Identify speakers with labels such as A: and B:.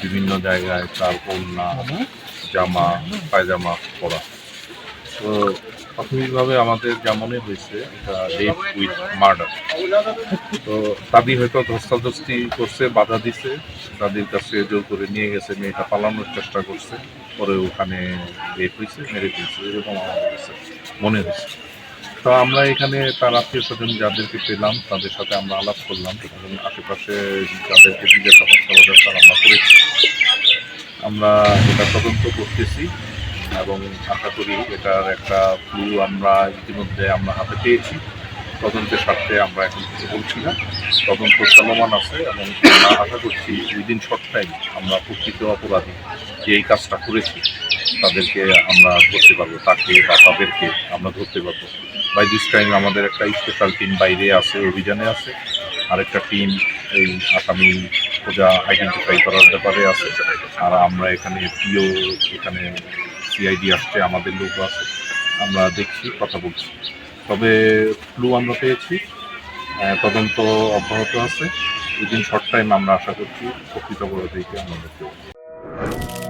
A: বিভিন্ন জায়গায় তার ওড়না, জামা, পায়জামা পরা। তো প্রাথমিকভাবে আমাদের যা মনে হয়েছে এটা রেপ উইথ মার্ডার। তো দাদি হয়তো ধস্তাধস্তি করছে, বাধা দিছে, দাদির কাছে জোর করে নিয়ে গেছে, মেয়েটা পালানোর চেষ্টা করছে, পরে ওখানে রেপ হয়েছে, মেরে ফেলছে, এরকম আমাদের কাছে মনে হয়েছে। তো আমরা এখানে তার আত্মীয় স্বজন যাদেরকে পেলাম তাদের সাথে আমরা আলাপ করলাম এবং আশেপাশে যাদেরকে জিজ্ঞাসাবাদ করা দরকার আমরা করেছি। আমরা এটা তদন্ত করতেছি এবং আশা করি এটার একটা ক্লু আমরা ইতিমধ্যে আমরা হাতে পেয়েছি। তদন্তের স্বার্থে আমরা এখন কিছু বলছি না, তদন্ত চলমান আছে এবং আমরা আশা করছি উইদিন শর্ট টাইম আমরা প্রকৃত অপরাধী যে এই কাজটা করেছি তাদেরকে আমরা ধরতে পারবো, তাকে বা তাদেরকে আমরা ধরতে পারবো। বাই দিস টাইম আমাদের একটা স্পেশাল টিম বাইরে আছে, অভিযানে আছে, আরেকটা টিম এই আসামি খোঁজা আইডেন্টিফাই করার ব্যাপারে আছে, আর আমরা এখানে পিও, এখানে সিআইডি আসছে, আমাদের লোক আছে, আমরা দেখছি, কথা বলছি। তবে ক্লু আমরা পেয়েছি, তদন্ত অব্যাহত আছে। উইদিন শর্ট টাইম আমরা আশা করছি প্রকৃত অপরাধীকে আমরা দেখতে পাবো।